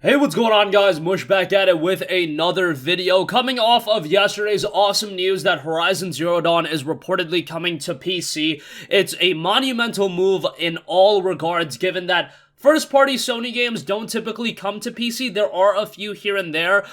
Hey, what's going on, guys? Mush back at it with another video. Coming off of yesterday's awesome news that Horizon Zero Dawn is reportedly coming to PC. It's a monumental move in all regards, given that first-party Sony games don't typically come to PC. There are a few here and there.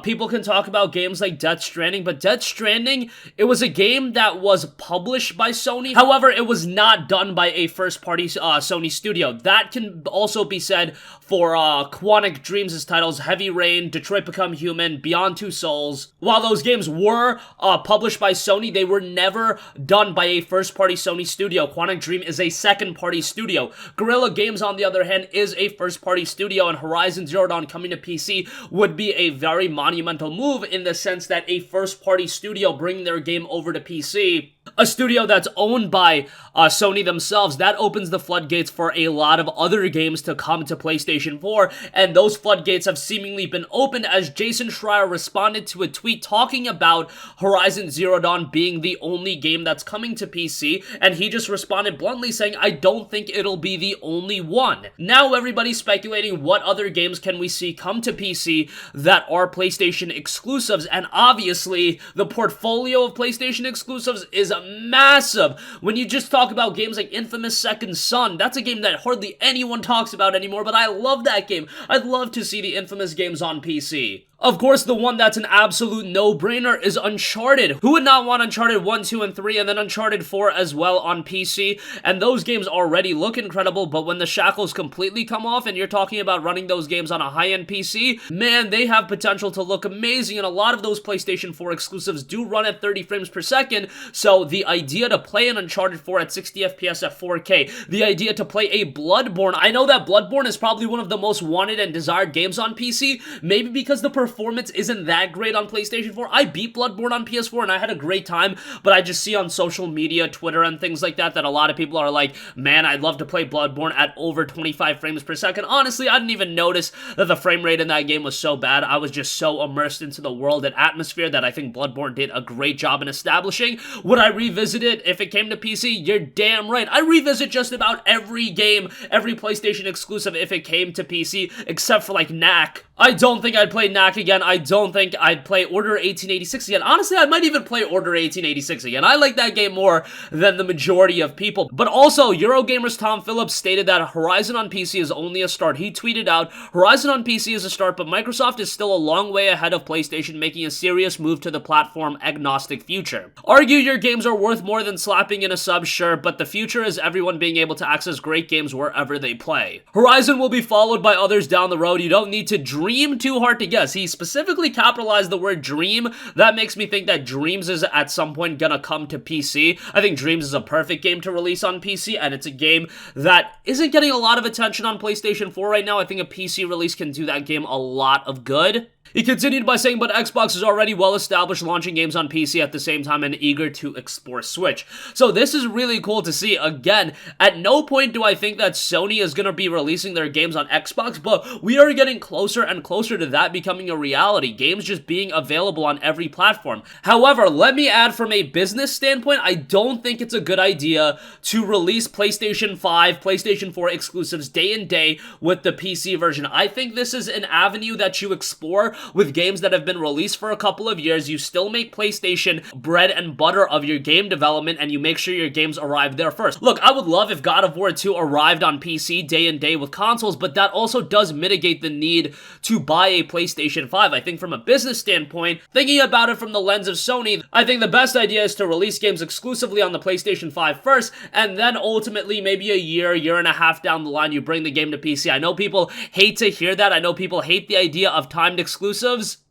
People can talk about games like Death Stranding, but Death Stranding, it was a game that was published by Sony. However, it was not done by a first-party Sony studio. That can also be said for Quantic Dreams' titles Heavy Rain, Detroit Become Human, Beyond Two Souls. While those games were published by Sony, they were never done by a first-party Sony studio. Quantic Dream is a second-party studio. Guerrilla Games, on the other hand, is a first-party studio, and Horizon Zero Dawn coming to PC would be a very monumental move in the sense that a first-party studio bringing their game over to PC, a studio that's owned by Sony themselves, that opens the floodgates for a lot of other games to come to PlayStation 4, and those floodgates have seemingly been opened as Jason Schreier responded to a tweet talking about Horizon Zero Dawn being the only game that's coming to PC, and he just responded bluntly saying, "I don't think it'll be the only one." Now everybody's speculating what other games can we see come to PC that are PlayStation exclusives, and obviously the portfolio of PlayStation exclusives is massive. When you just talk about games like Infamous Second Son, that's a game that hardly anyone talks about anymore, but I love that game. I'd love to see the Infamous games on PC. Of course, the one that's an absolute no-brainer is Uncharted. Who would not want Uncharted 1, 2, and 3, and then Uncharted 4 as well on PC? And those games already look incredible, but when the shackles completely come off and you're talking about running those games on a high-end PC, man, they have potential to look amazing, and a lot of those PlayStation 4 exclusives do run at 30 frames per second, so the idea to play an Uncharted 4 at 60 FPS at 4K, the idea to play a Bloodborne, I know that Bloodborne is probably one of the most wanted and desired games on PC, maybe because the performance isn't that great on PlayStation 4. I beat Bloodborne on PS4 and I had a great time, but I just see on social media, Twitter and things like that, that a lot of people are like, man, I'd love to play Bloodborne at over 25 frames per second. Honestly, I didn't even notice that the frame rate in that game was so bad. I was just so immersed into the world and atmosphere that I think Bloodborne did a great job in establishing. Would I revisit it if it came to PC? You're damn right. I revisit just about every game, every PlayStation exclusive if it came to PC, except for like Knack. I don't think I'd play Knack again. I don't think I'd play Order 1886 again. Honestly, I might even play Order 1886 again. I like that game more than the majority of people. But also, Eurogamer's Tom Phillips stated that Horizon on PC is only a start. He tweeted out, "Horizon on PC is a start, but Microsoft is still a long way ahead of PlayStation, making a serious move to the platform-agnostic future. Argue your games are worth more than slapping in a sub, sure, but the future is everyone being able to access great games wherever they play. Horizon will be followed by others down the road. You don't need to dream too hard to guess." He specifically capitalized the word dream. That makes me think that Dreams is at some point gonna come to PC. I think Dreams is a perfect game to release on PC, and it's a game that isn't getting a lot of attention on PlayStation 4 right now. I think a PC release can do that game a lot of good. He continued by saying, "But Xbox is already well established launching games on PC at the same time and eager to explore Switch." So this is really cool to see. Again, at no point do I think that Sony is going to be releasing their games on Xbox, but we are getting closer and closer to that becoming a reality. Games just being available on every platform. However, let me add from a business standpoint, I don't think it's a good idea to release PlayStation 5, PlayStation 4 exclusives day and day with the PC version. I think this is an avenue that you explore with games that have been released for a couple of years. You still make PlayStation bread and butter of your game development, and you make sure your games arrive there first. Look, I would love if God of War 2 arrived on PC day and day with consoles, but that also does mitigate the need to buy a PlayStation 5. I think from a business standpoint, thinking about it from the lens of Sony, I think the best idea is to release games exclusively on the PlayStation 5 first, and then ultimately maybe a year and a half down the line, you bring the game to PC. I know people hate to hear that. I know people hate the idea of timed exclusives,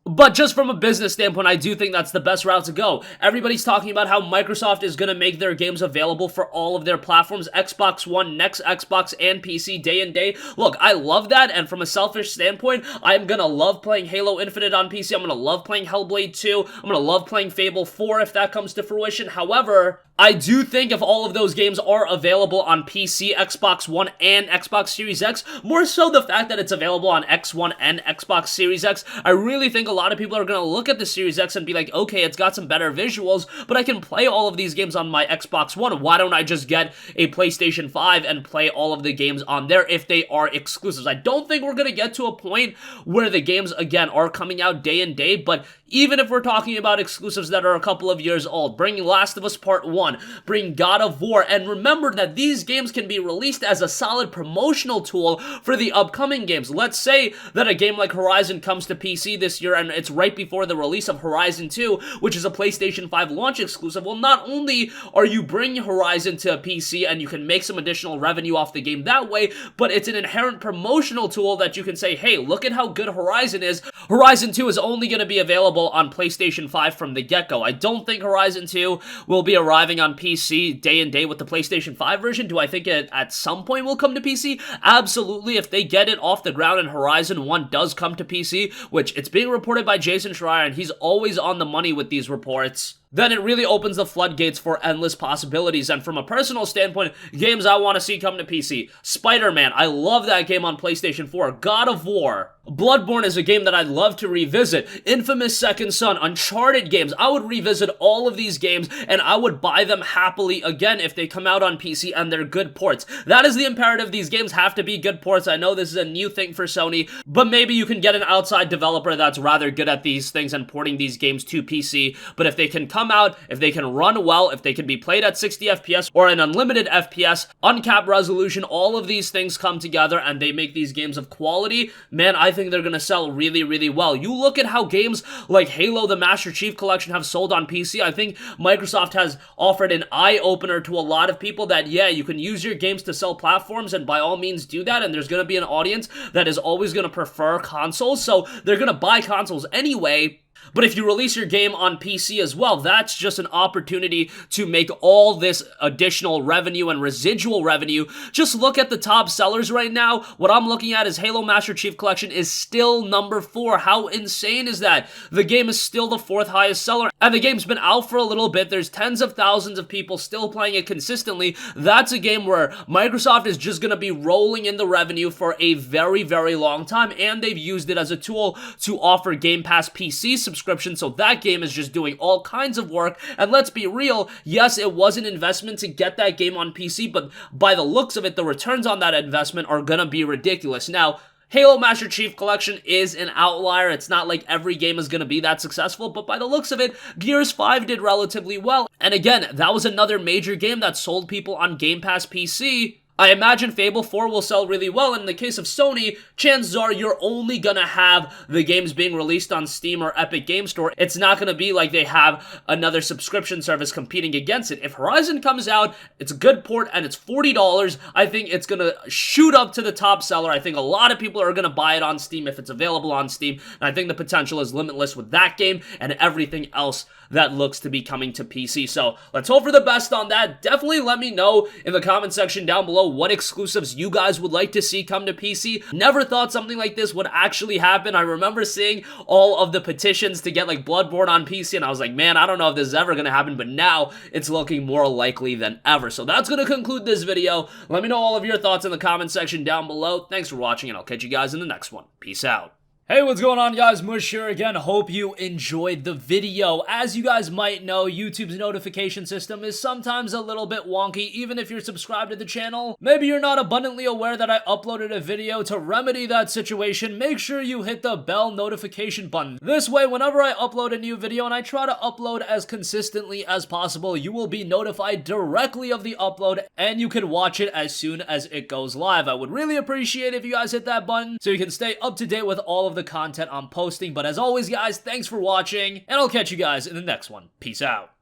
but just from a business standpoint, I do think that's the best route to go. Everybody's talking about how Microsoft is going to make their games available for all of their platforms, Xbox One, next Xbox, and PC day and day. Look, I love that, and from a selfish standpoint, I'm going to love playing Halo Infinite on PC. I'm going to love playing Hellblade 2. I'm going to love playing Fable 4 if that comes to fruition. However, I do think if all of those games are available on PC, Xbox One, and Xbox Series X, more so the fact that it's available on X1 and Xbox Series X, I really think a lot of people are going to look at the Series X and be like, okay, it's got some better visuals, but I can play all of these games on my Xbox One. Why don't I just get a PlayStation 5 and play all of the games on there if they are exclusives? I don't think we're going to get to a point where the games, again, are coming out day and day, but even if we're talking about exclusives that are a couple of years old, bring Last of Us Part 1, bring God of War, and remember that these games can be released as a solid promotional tool for the upcoming games. Let's say that a game like Horizon comes to PC this year and it's right before the release of Horizon 2, which is a PlayStation 5 launch exclusive. Well, not only are you bringing Horizon to PC and you can make some additional revenue off the game that way, but it's an inherent promotional tool that you can say, hey, look at how good Horizon is. Horizon 2 is only going to be available on PlayStation 5 from the get-go. I don't think Horizon 2 will be arriving on PC day and day with the PlayStation 5 version. Do I think it at some point will come to PC? Absolutely. If they get it off the ground and Horizon 1 does come to PC, which it's being reported by Jason Schreier, and he's always on the money with these reports, then it really opens the floodgates for endless possibilities. And from a personal standpoint, games I want to see come to PC. Spider-Man, I love that game on PlayStation 4. God of War. Bloodborne is a game that I'd love to revisit. Infamous Second Son, Uncharted games. I would revisit all of these games and I would buy them happily again if they come out on PC and they're good ports. That is the imperative. These games have to be good ports. I know this is a new thing for Sony, but maybe you can get an outside developer that's rather good at these things and porting these games to PC. But if they can come out, if they can run well, if they can be played at 60 FPS or an unlimited FPS, uncapped resolution, all of these things come together and they make these games of quality, man, I think they're going to sell really, really well. You look at how games like Halo, the Master Chief Collection have sold on PC. I think Microsoft has offered an eye-opener to a lot of people that, yeah, you can use your games to sell platforms and by all means do that, and there's going to be an audience that is always going to prefer consoles, so they're going to buy consoles anyway. But if you release your game on PC as well, that's just an opportunity to make all this additional revenue and residual revenue. Just look at the top sellers right now. What I'm looking at is Halo Master Chief Collection is still number 4. How insane is that? The game is still the 4th highest seller, and the game's been out for a little bit. There's tens of thousands of people still playing it consistently. That's a game where Microsoft is just going to be rolling in the revenue for a very, very long time, and they've used it as a tool to offer Game Pass PC subscription, so that game is just doing all kinds of work. And let's be real, yes, it was an investment to get that game on PC, but by the looks of it, the returns on that investment are gonna be ridiculous. Now, Halo Master Chief Collection is an outlier. It's not like every game is going to be that successful, but by the looks of it, Gears 5 did relatively well. And again, that was another major game that sold people on Game Pass PC. I imagine Fable 4 will sell really well, and in the case of Sony, chances are you're only gonna have the games being released on Steam or Epic Game Store. It's not gonna be like they have another subscription service competing against it. If Horizon comes out, it's a good port, and it's $40, I think it's gonna shoot up to the top seller. I think a lot of people are gonna buy it on Steam if it's available on Steam, and I think the potential is limitless with that game and everything else that looks to be coming to PC. So let's hope for the best on that. Definitely let me know in the comment section down below what exclusives you guys would like to see come to PC. Never thought something like this would actually happen. I remember seeing all of the petitions to get like Bloodborne on PC, and I was like, man, I don't know if this is ever gonna happen, but now it's looking more likely than ever. So that's gonna conclude this video. Let me know all of your thoughts in the comment section down below. Thanks for watching, and I'll catch you guys in the next one. Peace out. Hey, what's going on, guys? Mush here again. Hope you enjoyed the video. As you guys might know, YouTube's notification system is sometimes a little bit wonky, even if you're subscribed to the channel. Maybe you're not abundantly aware that I uploaded a video. To remedy that situation, make sure you hit the bell notification button. This way, whenever I upload a new video, and I try to upload as consistently as possible, you will be notified directly of the upload, and you can watch it as soon as it goes live. I would really appreciate if you guys hit that button so you can stay up to date with all of the content I'm posting. But as always, guys, thanks for watching, and I'll catch you guys in the next one. Peace out.